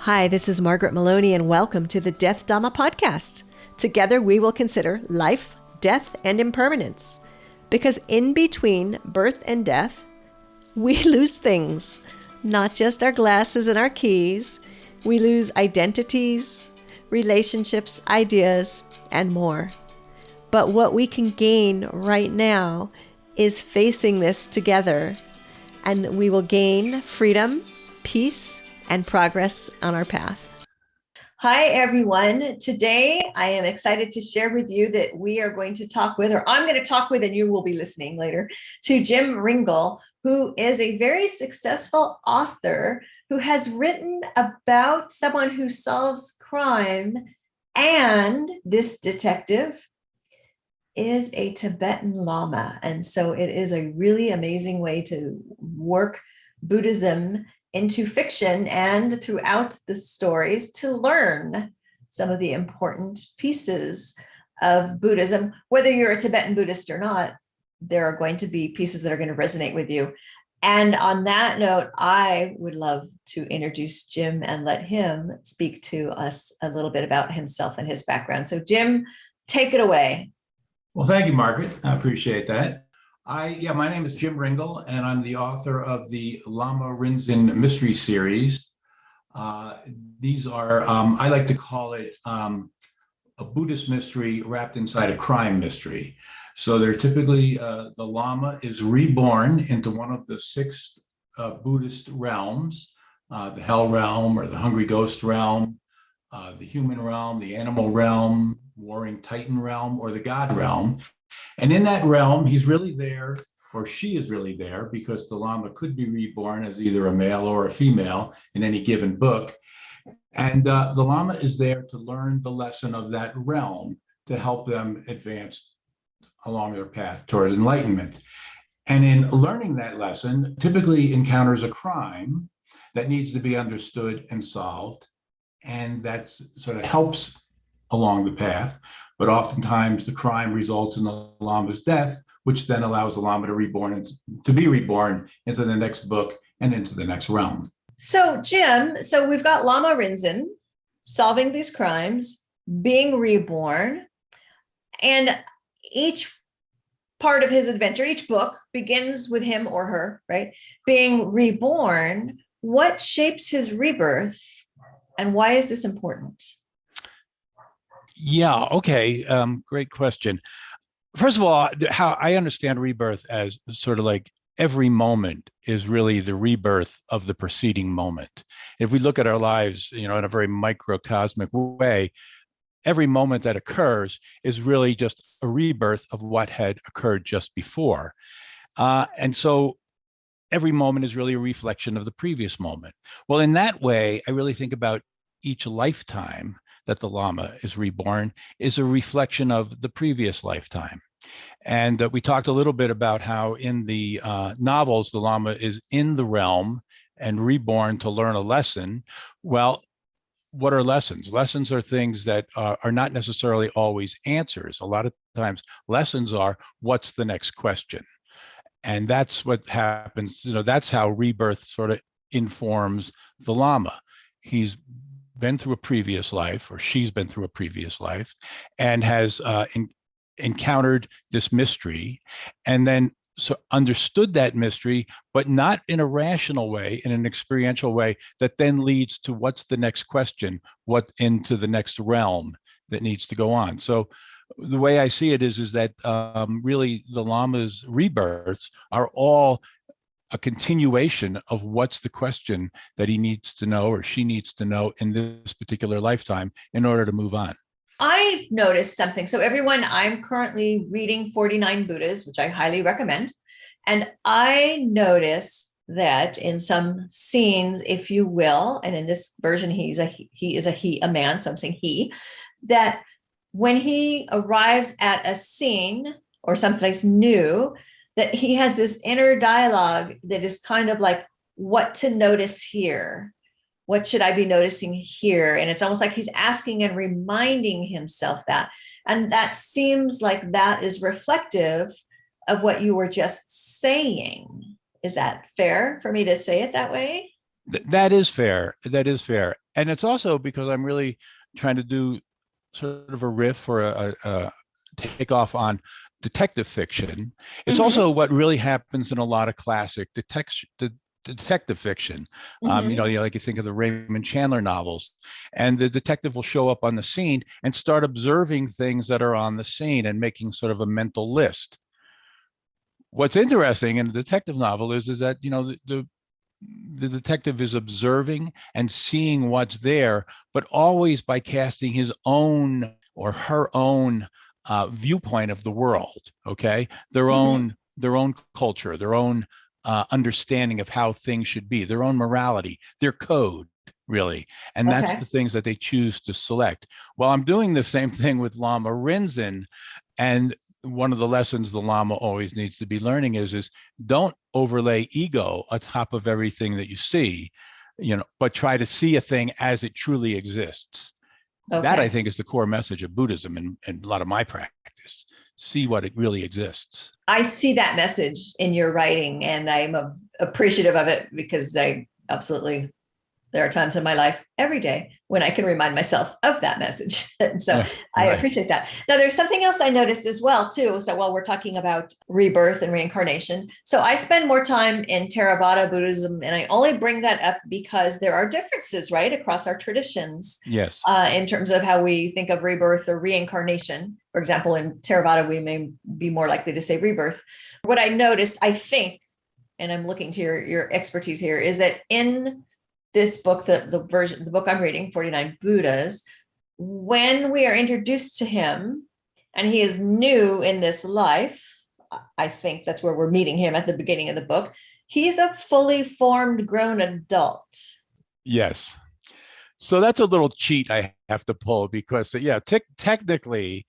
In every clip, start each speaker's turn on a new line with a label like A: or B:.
A: Hi, this is Margaret Maloney, and welcome to the Death Dhamma podcast. Together we will consider life, death, and impermanence. Because in between birth and death, we lose things. Not just our glasses and our keys. We lose identities, relationships, ideas, and more. But what we can gain right now is facing this together, and we will gain freedom, peace, and progress on our path. Hi, everyone. Today, I am excited to share with you that we are going to talk with, or I'm going to talk with, and you will be listening later, to Jim Ringel, who is a very successful author who has written about someone who solves crime. And this detective is a Tibetan Lama. And so it is a really amazing way to work Buddhism into fiction and throughout the stories to learn some of the important pieces of Buddhism. Whether you're a Tibetan Buddhist or not, there are going to be pieces that are going to resonate with you. And on that note, I would love to introduce Jim and let him speak to us a little bit about himself and his background. So Jim, take it away.
B: Well, thank you, Margaret. I appreciate that. My name is Jim Ringel, and I'm the author of the Lama Rinzen mystery series. These are, I like to call it a Buddhist mystery wrapped inside a crime mystery. So they're typically, the Lama is reborn into one of the six Buddhist realms, the hell realm or the hungry ghost realm, the human realm, the animal realm, warring Titan realm, or the God realm. And in that realm, he's really there, or she is really there, because the Lama could be reborn as either a male or a female in any given book. And the Lama is there to learn the lesson of that realm to help them advance along their path toward enlightenment. And in learning that lesson, typically encounters a crime that needs to be understood and solved. And that sort of helps along the path, but oftentimes the crime results in the Lama's death, which then allows the Lama to be reborn into the next book and into the next realm.
A: So Jim, we've got Lama Rinzen solving these crimes, being reborn, and each part of his adventure, each book begins with him or her, right? Being reborn. What shapes his rebirth, and why is this important?
C: Yeah, okay. Great question. First of all, how I understand rebirth as sort of like every moment is really the rebirth of the preceding moment. If we look at our lives, in a very microcosmic way, every moment that occurs is really just a rebirth of what had occurred just before. And so every moment is really a reflection of the previous moment. Well, in that way, I really think about each lifetime that the Lama is reborn is a reflection of the previous lifetime. And we talked a little bit about how in the novels, the Lama is in the realm and reborn to learn a lesson. Well, what are lessons? Lessons are things that are not necessarily always answers. A lot of times lessons are, what's the next question? And that's what happens. That's how rebirth sort of informs the Lama. He's been through a previous life, or she's been through a previous life, and has encountered this mystery, and then understood that mystery, but not in a rational way, in an experiential way that then leads to what's the next question, what into the next realm that needs to go on. So the way I see it is that really the Lama's rebirths are all a continuation of what's the question that he needs to know or she needs to know in this particular lifetime in order to move on.
A: I've noticed something. So everyone, I'm currently reading 49 Buddhas, which I highly recommend. And I notice that in some scenes, if you will, and in this version, he is a man. So I'm saying he, that when he arrives at a scene or someplace new, that he has this inner dialogue that is kind of like, what to notice here? What should I be noticing here? And it's almost like he's asking and reminding himself that. And that seems like that is reflective of what you were just saying. Is that fair for me to say it that way?
C: That is fair. That is fair. And it's also because I'm really trying to do sort of a riff or a takeoff on detective fiction. It's also what really happens in a lot of classic detective fiction. Like you think of the Raymond Chandler novels, and the detective will show up on the scene and start observing things that are on the scene and making sort of a mental list. What's interesting in a detective novel is that, the detective is observing and seeing what's there, but always by casting his own or her own viewpoint of the world. Okay, their own culture, their own understanding of how things should be, their own morality, their code, really. And that's the things that they choose to select. Well, I'm doing the same thing with Lama Rinzen, and one of the lessons the Lama always needs to be learning is don't overlay ego atop of everything that you see, but try to see a thing as it truly exists. That, I think, is the core message of Buddhism and a lot of my practice. See what it really exists.
A: I see that message in your writing, and I'm appreciative of it, because there are times in my life every day when I can remind myself of that message. And so I appreciate that. Now, there's something else I noticed as well, too. So while we're talking about rebirth and reincarnation, so I spend more time in Theravada Buddhism, and I only bring that up because there are differences, right, across our traditions.
C: Yes.
A: In terms of how we think of rebirth or reincarnation. For example, in Theravada, we may be more likely to say rebirth. What I noticed, I think, and I'm looking to your expertise here, is that in this book, the book I'm reading, 49 Buddhas, when we are introduced to him and he is new in this life, I think that's where we're meeting him at the beginning of the book. He's a fully formed, grown adult.
C: Yes. So that's a little cheat I have to pull, because technically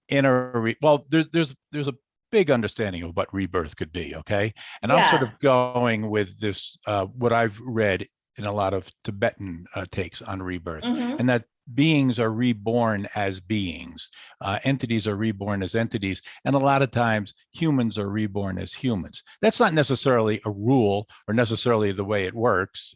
C: there's a big understanding of what rebirth could be. Okay. And I'm sort of going with this, what I've read in a lot of Tibetan takes on rebirth, and that beings are reborn as beings, entities are reborn as entities, and a lot of times humans are reborn as humans. That's not necessarily a rule or necessarily the way it works,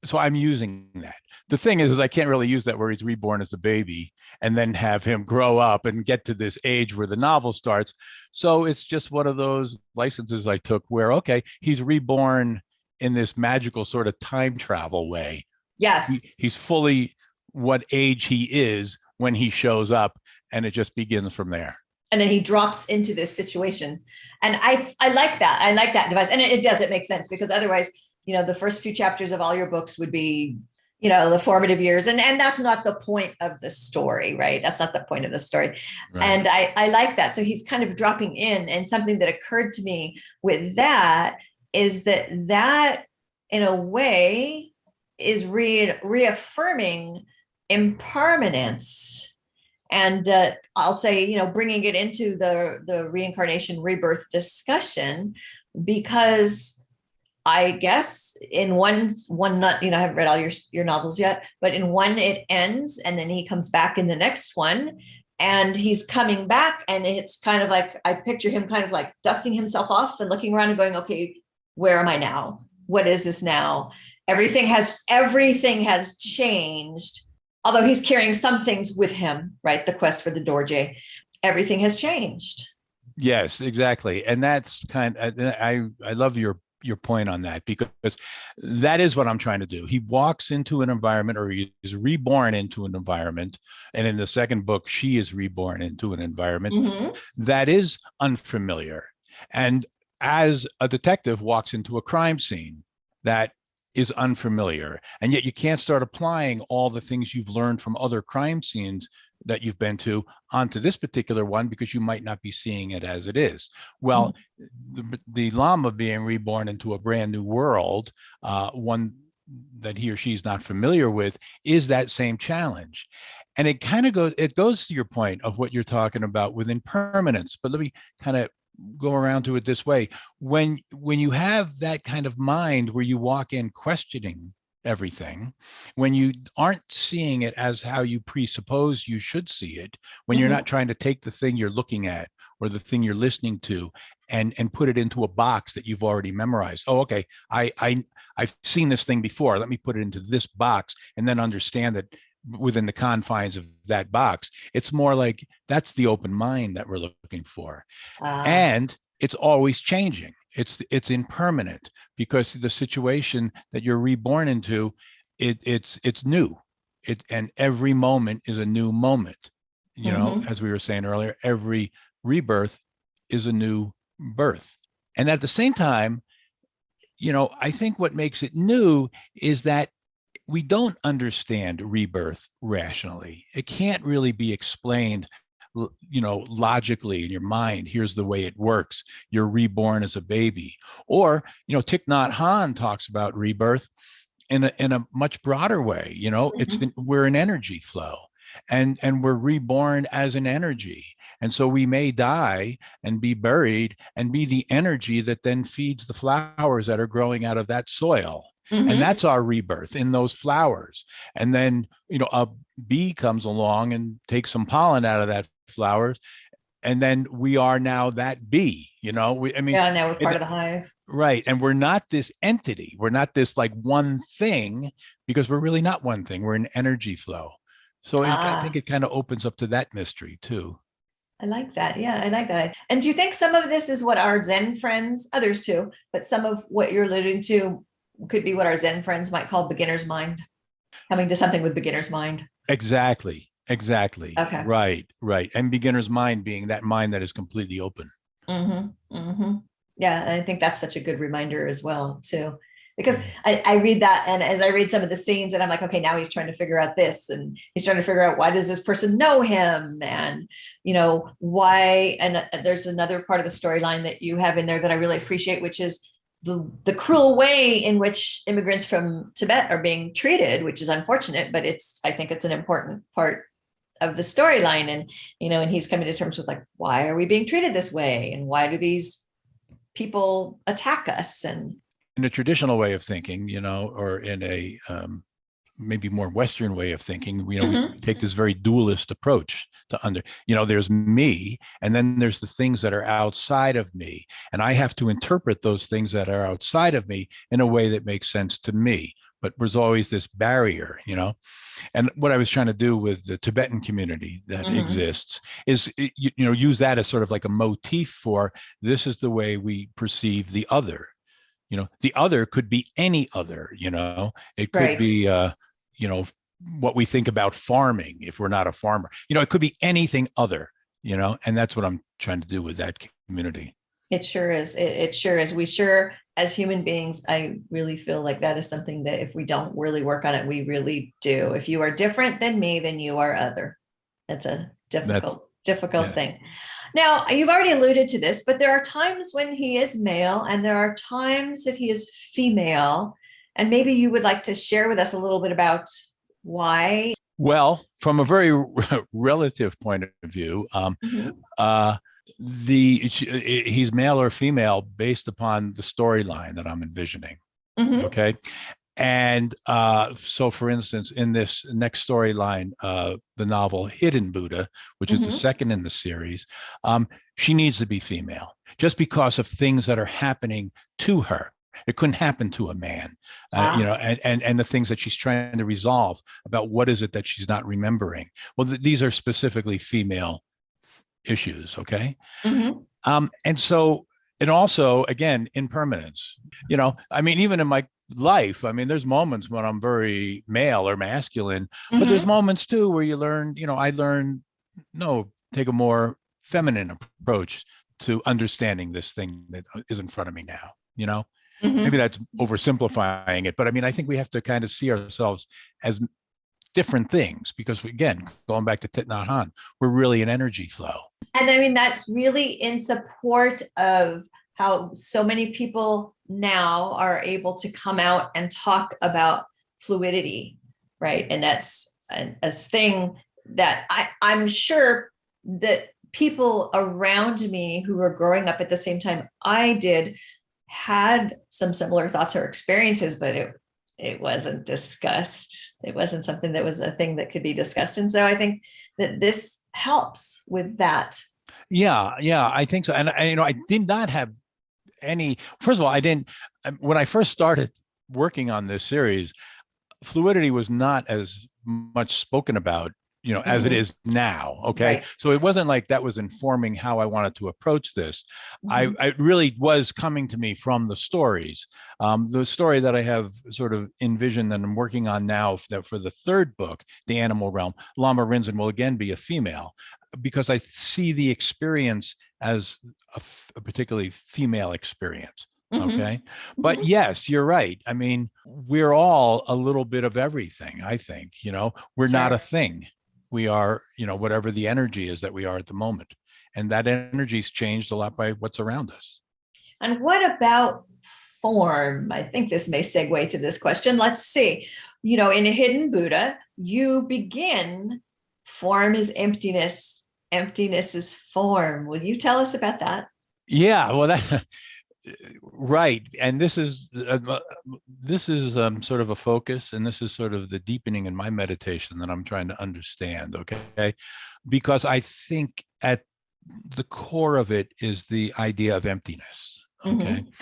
C: so I'm using that. The thing is I can't really use that where he's reborn as a baby and then have him grow up and get to this age where the novel starts. So it's just one of those licenses I took where, okay, he's reborn in this magical sort of time travel way.
A: Yes.
C: He's fully what age he is when he shows up, and it just begins from there.
A: And then he drops into this situation. And I like that. I like that device. And it makes sense, because otherwise, the first few chapters of all your books would be, the formative years. And that's not the point of the story, right? That's not the point of the story. Right. And I like that. So he's kind of dropping in. And something that occurred to me with that is that in a way is reaffirming impermanence. And I'll say, bringing it into the reincarnation rebirth discussion, because I guess in one not, I haven't read all your novels yet, but in one it ends and then he comes back in the next one. And he's coming back, and it's kind of like, I picture him kind of like dusting himself off and looking around and going, okay, where am I now? What is this now? Everything has changed, although he's carrying some things with him, right? The quest for the Dorje, everything has changed.
C: Yes, exactly. And that's I love your point on that, because that is what I'm trying to do. He walks into an environment, or he is reborn into an environment. And in the second book, she is reborn into an environment that is unfamiliar. And as a detective walks into a crime scene that is unfamiliar, and yet you can't start applying all the things you've learned from other crime scenes that you've been to onto this particular one, because you might not be seeing it as it is. Well, the Lama being reborn into a brand new world, one that he or she is not familiar with, is that same challenge. And it goes to your point of what you're talking about with impermanence. But let me kind of go around to it this way. When you have that kind of mind where you walk in questioning everything, when you aren't seeing it as how you presuppose you should see it, when you're not trying to take the thing you're looking at or the thing you're listening to and put it into a box that you've already memorized. Oh, okay, I've seen this thing before. Let me put it into this box and then understand that within the confines of that box. It's more like that's the open mind that we're looking for. And it's always changing. It's impermanent, because the situation that you're reborn into, it's new. And every moment is a new moment. You know, as we were saying earlier, every rebirth is a new birth. And at the same time, you know, I think what makes it new is that we don't understand rebirth rationally. It can't really be explained, you know, logically in your mind. Here's the way it works. You're reborn as a baby. Or, you know, Thich Nhat Hanh talks about rebirth in a much broader way. You know, we're an energy flow, and we're reborn as an energy. And so we may die and be buried and be the energy that then feeds the flowers that are growing out of that soil. And that's our rebirth in those flowers. And then, you know, a bee comes along and takes some pollen out of that flowers. And then we are now that bee, you know,
A: now we're part of the hive.
C: Right. And we're not this entity. We're not this like one thing, because we're really not one thing. We're an energy flow. So I think it kind of opens up to that mystery too.
A: I like that. Yeah, I like that. And do you think some of this is what our Zen friends, others too, but some of what you're alluding to could be what our Zen friends might call beginner's mind, coming to something with beginner's mind?
C: Exactly.
A: Okay.
C: Right. And beginner's mind being that mind that is completely open.
A: Yeah. And I think that's such a good reminder as well, too, because I read that, and as I read some of the scenes, and I'm like, okay, now he's trying to figure out this, and he's trying to figure out, why does this person know him? And, you know, why? And there's another part of the storyline that you have in there that I really appreciate, which is the cruel way in which immigrants from Tibet are being treated, which is unfortunate, but I think it's an important part of the storyline. And, you know, and he's coming to terms with, like, why are we being treated this way? And why do these people attack us? And
C: in a traditional way of thinking, you know, or in a maybe more Western way of thinking, you know, we take this very dualist approach to you know, there's me, and then there's the things that are outside of me. And I have to interpret those things that are outside of me in a way that makes sense to me. But there's always this barrier, you know. And what I was trying to do with the Tibetan community that exists is, you know, use that as sort of like a motif for, this is the way we perceive the other. You know, the other could be any other, you know, it could be, you know, what we think about farming if we're not a farmer. You know, it could be anything other, you know, and that's what I'm trying to do with that community.
A: It sure is. It sure is. We sure, as human beings, I really feel like that is something that if we don't really work on it, we really do. If you are different than me, then you are other. That's a difficult thing. Now, you've already alluded to this, but there are times when he is male and there are times that he is female. And maybe you would like to share with us a little bit about why.
C: Well, from a very relative point of view, he's male or female based upon the storyline that I'm envisioning. Okay. And so, for instance, in this next storyline, the novel Hidden Buddha, which is the second in the series, she needs to be female just because of things that are happening to her. It couldn't happen to a man, you know, and the things that she's trying to resolve about what is it that she's not remembering. Well, these are specifically female issues. Okay. And so, and also, again, impermanence, you know, I mean, even in my life, I mean, there's moments when I'm very male or masculine, but there's moments too where you learn, you know, I learn, take a more feminine approach to understanding this thing that is in front of me now, you know. Maybe that's oversimplifying it, but I mean, I think we have to kind of see ourselves as different things, because again, going back to Thich Nhat Hanh, we're really an energy flow.
A: And I mean, that's really in support of how so many people now are able to come out and talk about fluidity, right? And that's a thing that I'm sure that people around me who were growing up at the same time I did had some similar thoughts or experiences, but it wasn't discussed. It wasn't something that was a thing that could be discussed. And so I think that this helps with that.
C: Yeah, I think so. And you know, I did not have any, first of all, when I first started working on this series, fluidity was not as much spoken about, as it is now. Okay.
A: Right.
C: So it wasn't like that was informing how I wanted to approach this.
A: Mhm.
C: I really was coming to me from the stories. The story that I have sort of envisioned and I'm working on now for the third book, The Animal Realm, Lama Rinzen will again be a female, because I see the experience as a particularly female experience.
A: Mhm.
C: Okay. But yes, you're right. I mean, we're all a little bit of everything, I think. We're not a
A: Sure.
C: thing. We are, whatever the energy is that we are at the moment. And that energy's changed a lot by what's around us.
A: And what about form? I think this may segue to this question. Let's see. In a hidden Buddha, you begin form is emptiness, emptiness is form. Will you tell us about that?
C: Yeah, well, that right. And this is sort of a focus, and this is sort of the deepening in my meditation that I'm trying to understand. Okay, because I think at the core of it is the idea of emptiness. Okay.
A: Mhm.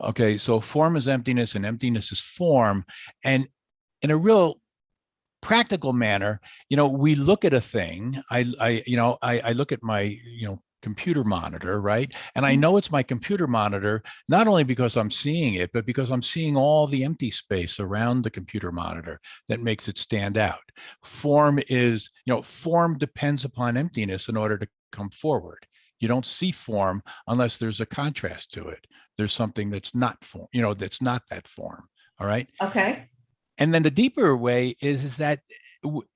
C: Okay. So form is emptiness and emptiness is form. And in a real practical manner, we look at a thing. I look at my, computer monitor, right? And I know it's my computer monitor, not only because I'm seeing it, but because I'm seeing all the empty space around the computer monitor that makes it stand out. Form depends upon emptiness in order to come forward. You don't see form unless there's a contrast to it. There's something that's not form, that's not that form. All right.
A: Okay.
C: And then the deeper way is that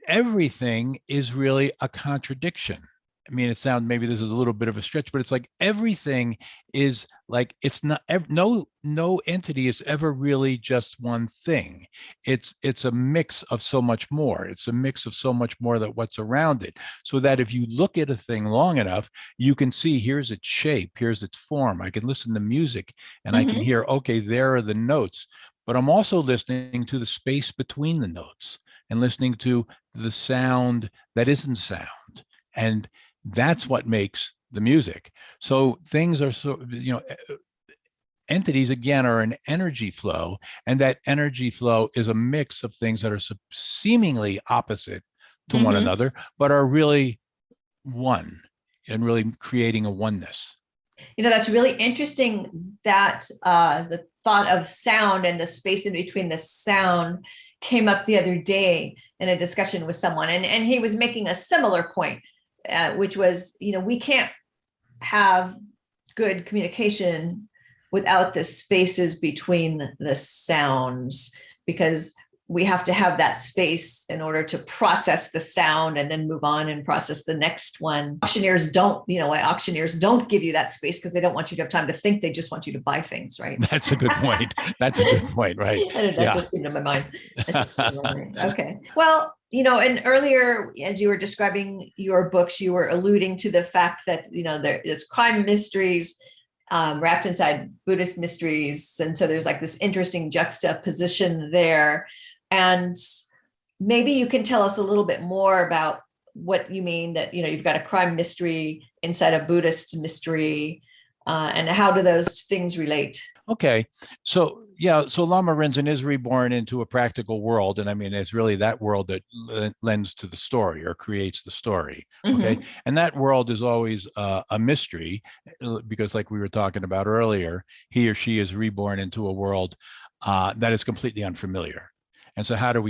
C: everything is really a contradiction. I mean, maybe this is a little bit of a stretch, but it's like everything is like, it's not, no entity is ever really just one thing. It's a mix of so much more. It's a mix of so much more that what's around it. So that if you look at a thing long enough, you can see, here's its shape, here's its form. I can listen to music and I can hear, okay, there are the notes, but I'm also listening to the space between the notes and listening to the sound that isn't sound. And that's what makes the music. So things are entities again are an energy flow, and that energy flow is a mix of things that are seemingly opposite to one another, but are really one and really creating a oneness.
A: That's really interesting that the thought of sound and the space in between the sound came up the other day in a discussion with someone. And he was making a similar point, which was, we can't have good communication without the spaces between the sounds, because we have to have that space in order to process the sound and then move on and process the next one. Auctioneers don't give you that space because they don't want you to have time to think. They just want you to buy things, right?
C: That's a good point. That's a good point, right?
A: That just came to my mind. Okay. Well, and earlier, as you were describing your books, you were alluding to the fact that, there's crime mysteries wrapped inside Buddhist mysteries. And so there's like this interesting juxtaposition there. And maybe you can tell us a little bit more about what you mean that, you've got a crime mystery inside a Buddhist mystery, and how do those things relate?
C: Okay. So Lama Rinzen is reborn into a practical world. And I mean, it's really that world that lends to the story or creates the story. Okay. And that world is always a mystery, because like we were talking about earlier, he or she is reborn into a world that is completely unfamiliar. And so how do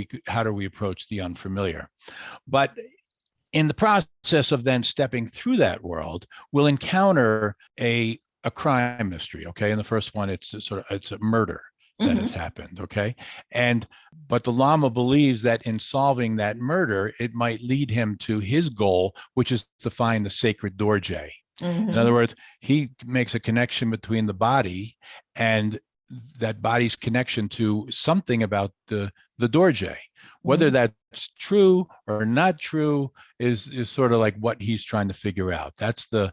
C: we approach the unfamiliar? But in the process of then stepping through that world, we'll encounter a crime mystery. Okay. And the first one, it's a murder that has happened. Okay. But the Lama believes that in solving that murder, it might lead him to his goal, which is to find the sacred dorje. In other words, he makes a connection between the body and that body's connection to something about the dorje. Whether that's true or not true is sort of like what he's trying to figure out. That's the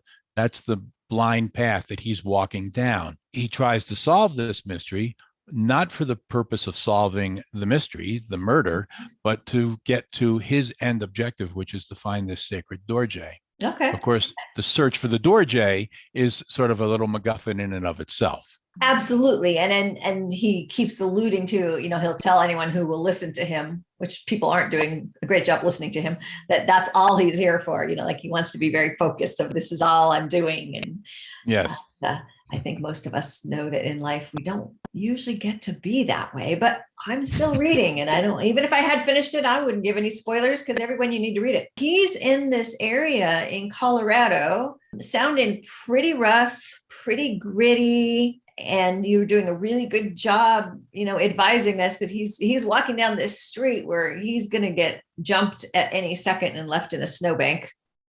C: blind path that he's walking down. He tries to solve this mystery, not for the purpose of solving the mystery, the murder, but to get to his end objective, which is to find this sacred dorje.
A: Okay.
C: Of course, the search for the dorje is sort of a little MacGuffin in and of itself.
A: Absolutely. And he keeps alluding to, he'll tell anyone who will listen to him, which people aren't doing a great job listening to him, that that's all he's here for. Like he wants to be very focused of this is all I'm doing. And
C: Yes.
A: I think most of us know that in life we don't usually get to be that way, but I'm still reading, and I don't, even if I had finished it, I wouldn't give any spoilers because everyone, you need to read it. He's in this area in Colorado, sounding pretty rough, pretty gritty. And you're doing a really good job, advising us that he's walking down this street where he's going to get jumped at any second and left in a snowbank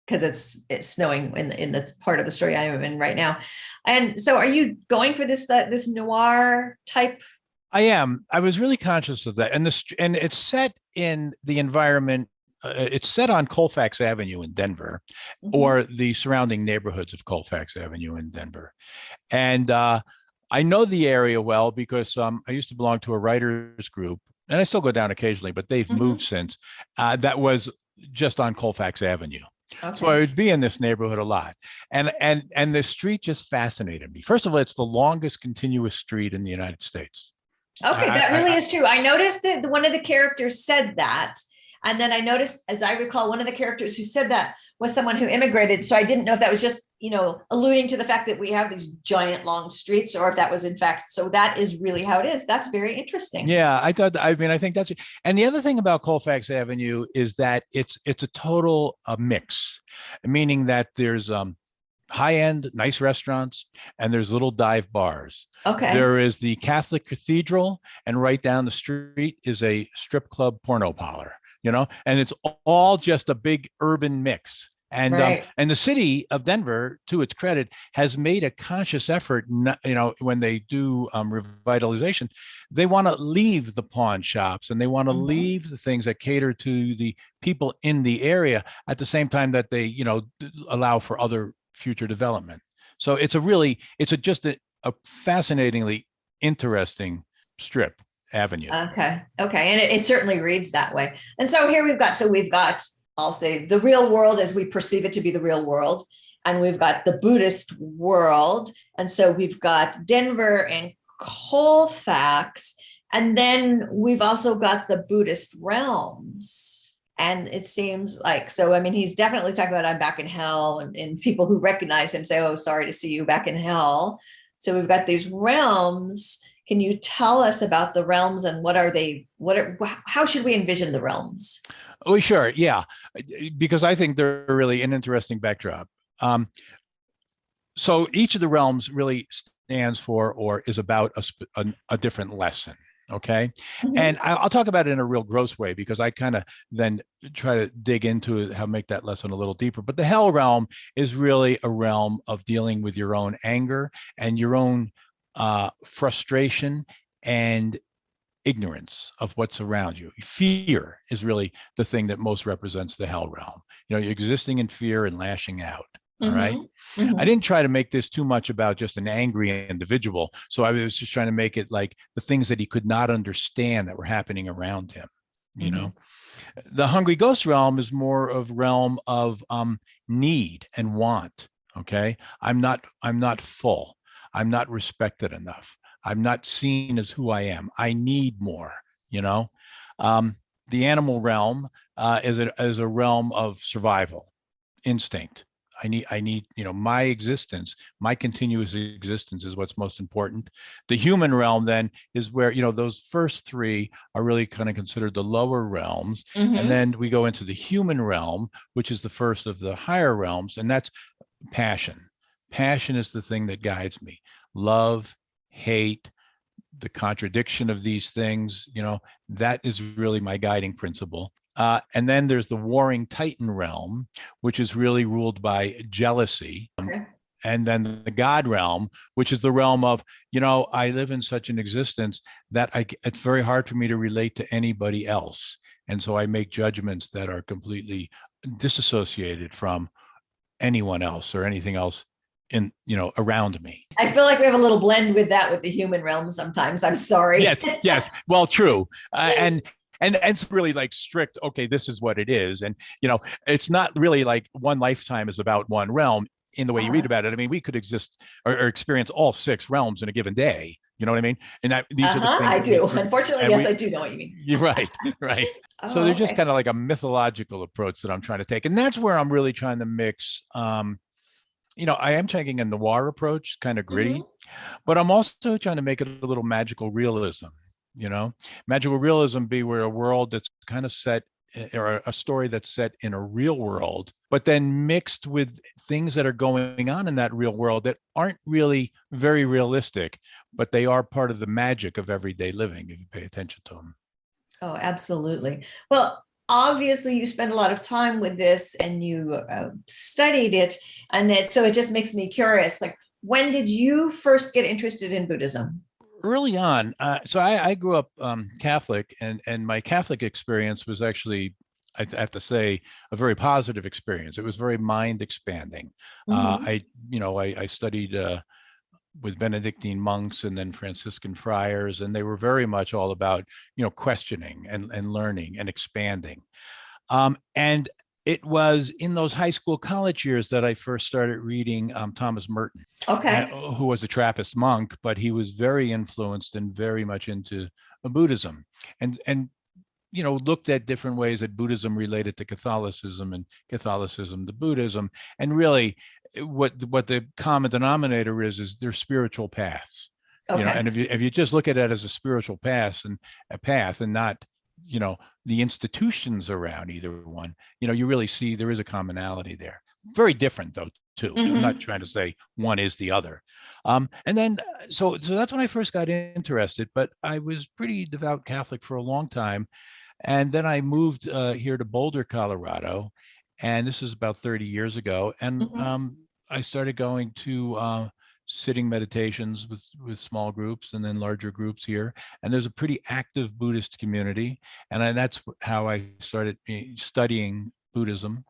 A: because it's snowing in the part of the story I am in right now. And so are you going for this noir type?
C: I am. I was really conscious of that. And it's set in the environment. It's set on Colfax Avenue in Denver, or the surrounding neighborhoods of Colfax Avenue in Denver. And I know the area well because I used to belong to a writers group, and I still go down occasionally, but they've moved since. That was just on Colfax Avenue. Okay. So I would be in this neighborhood a lot. And the street just fascinated me. First of all, it's the longest continuous street in the United States.
A: Okay, that really is true. I noticed that one of the characters said that. And then I noticed, as I recall, one of the characters who said that was someone who immigrated. So I didn't know if that was just, alluding to the fact that we have these giant long streets, or if that was in fact, so that is really how it is. That's very interesting.
C: Yeah, I think that's, and the other thing about Colfax Avenue is that it's a total mix, meaning that there's high-end, nice restaurants, and there's little dive bars.
A: Okay.
C: There is the Catholic Cathedral, and right down the street is a strip club porno parlor. And it's all just a big urban mix. And
A: right.
C: And the city of Denver, to its credit, has made a conscious effort. When they do revitalization, they want to leave the pawn shops and they want to leave the things that cater to the people in the area at the same time that they, allow for other future development. So it's just a fascinatingly interesting strip avenue.
A: Okay. And it certainly reads that way. And so here we've got, I'll say, the real world as we perceive it to be the real world. And we've got the Buddhist world. And so we've got Denver and Colfax. And then we've also got the Buddhist realms. And it seems like, he's definitely talking about I'm back in hell, and people who recognize him say, oh, sorry to see you back in hell. So we've got these realms. Can you tell us about the realms and what are they? How should we envision the realms?
C: Oh, sure. Yeah. Because I think they're really an interesting backdrop. So each of the realms really stands for or is about a different lesson. Okay. And I'll talk about it in a real gross way because I kind of then try to dig into it, how to make that lesson a little deeper. But the hell realm is really a realm of dealing with your own anger and your own frustration and ignorance of what's around you. Fear is really the thing that most represents the hell realm. You're existing in fear and lashing out. All right. I didn't try to make this too much about just an angry individual. So I was just trying to make it like the things that he could not understand that were happening around him. The hungry ghost realm is more of realm of need and want. Okay. I'm not full. I'm not respected enough. I'm not seen as who I am. I need more, The animal realm is a realm of survival, instinct. I need, my existence, my continuous existence is what's most important. The human realm then is where, those first three are really kind of considered the lower realms. And then we go into the human realm, which is the first of the higher realms. And that's passion. Passion is the thing that guides me. Love, hate, the contradiction of these things, that is really my guiding principle. And then there's the warring Titan realm, which is really ruled by jealousy. Okay. And then the God realm, which is the realm of, I live in such an existence that it's very hard for me to relate to anybody else. And so I make judgments that are completely disassociated from anyone else or anything else around me.
A: I feel like we have a little blend with that with the human realm sometimes. I'm sorry.
C: Yes. Well, true. And it's really like strict, okay, this is what it is. And, it's not really like one lifetime is about one realm. in the way you read about it. I mean, we could exist or experience all 6 realms in a given day. You know what I mean? And that these are the things
A: I do. Unfortunately, yes, I do know what you mean.
C: You're right, right. So there's just kind of like a mythological approach that I'm trying to take, and that's where I'm really trying to mix. I am taking a noir approach, kind of gritty, but I'm also trying to make it a little magical realism. Magical realism be where a world that's kind of set, or a story that's set in a real world, but then mixed with things that are going on in that real world that aren't really very realistic, but they are part of the magic of everyday living if you pay attention to them.
A: Oh, absolutely. Well, obviously you spend a lot of time with this and you studied it, and so it just makes me curious, like, when did you first get interested in Buddhism?
C: Early on. So I grew up Catholic, and my Catholic experience was actually, I have to say, a very positive experience. It was very mind expanding. I studied with Benedictine monks and then Franciscan friars, and they were very much all about, questioning and learning and expanding. And it was in those high school, college years that I first started reading Thomas Merton, who was a Trappist monk, but he was very influenced and very much into Buddhism, and looked at different ways that Buddhism related to Catholicism and Catholicism to Buddhism. And really what the common denominator is they're spiritual paths. And if you just look at it as a spiritual path and not, the institutions around either one, you really see there is a commonality there. Very different though, too. I'm not trying to say one is the other. And then, so that's when I first got interested, but I was pretty devout Catholic for a long time. And then I moved here to Boulder, Colorado, and this is about 30 years ago. And I started going to sitting meditations with small groups and then larger groups here. And there's a pretty active Buddhist community. And that's how I started studying Buddhism.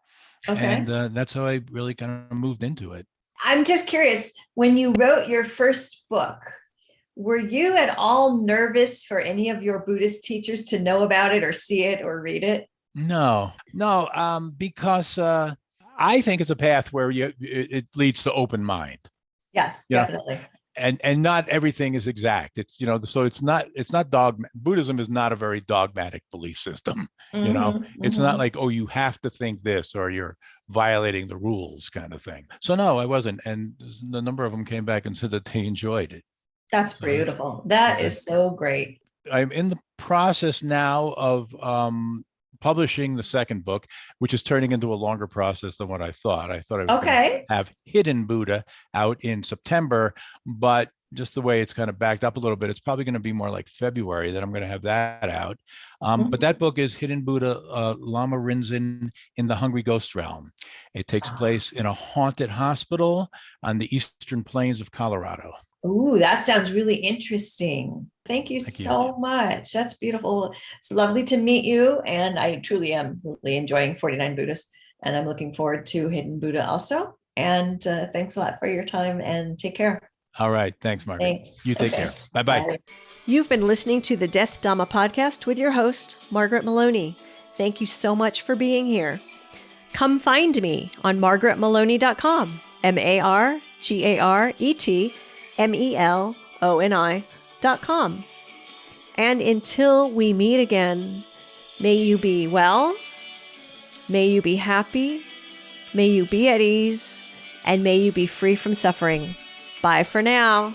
C: And that's how I really kind of moved into it.
A: I'm just curious, when you wrote your first book, were you at all nervous for any of your Buddhist teachers to know about it or see it or read it?
C: No, because I think it's a path where it leads to open mind.
A: Yes, definitely.
C: And not everything is exact. It's, so it's not dogma. Buddhism is not a very dogmatic belief system. It's not like, oh, you have to think this or you're violating the rules kind of thing. So no, I wasn't. And the number of them came back and said that they enjoyed it.
A: That's beautiful. That is so great.
C: I'm in the process now of publishing the second book, which is turning into a longer process than what I thought. I thought I was going to have Hidden Buddha out in September, but just the way it's kind of backed up a little bit, it's probably going to be more like February that I'm going to have that out. But that book is Hidden Buddha, Lama Rinzen in the Hungry Ghost Realm. It takes place in a haunted hospital on the eastern plains of Colorado.
A: Ooh, that sounds really interesting. Thank you so much. That's beautiful. It's lovely to meet you. And I truly am really enjoying 49 Buddhists. And I'm looking forward to Hidden Buddha also. And thanks a lot for your time and take care.
C: All right. Thanks, Margaret.
A: Thanks.
C: You take care. Bye-bye.
A: Bye.
D: You've been listening to the Death Dhamma podcast with your host, Margaret Maloney. Thank you so much for being here. Come find me on margaretmaloney.com, MargaretMeloni.com. And until we meet again, may you be well, may you be happy, may you be at ease, and may you be free from suffering. Bye for now.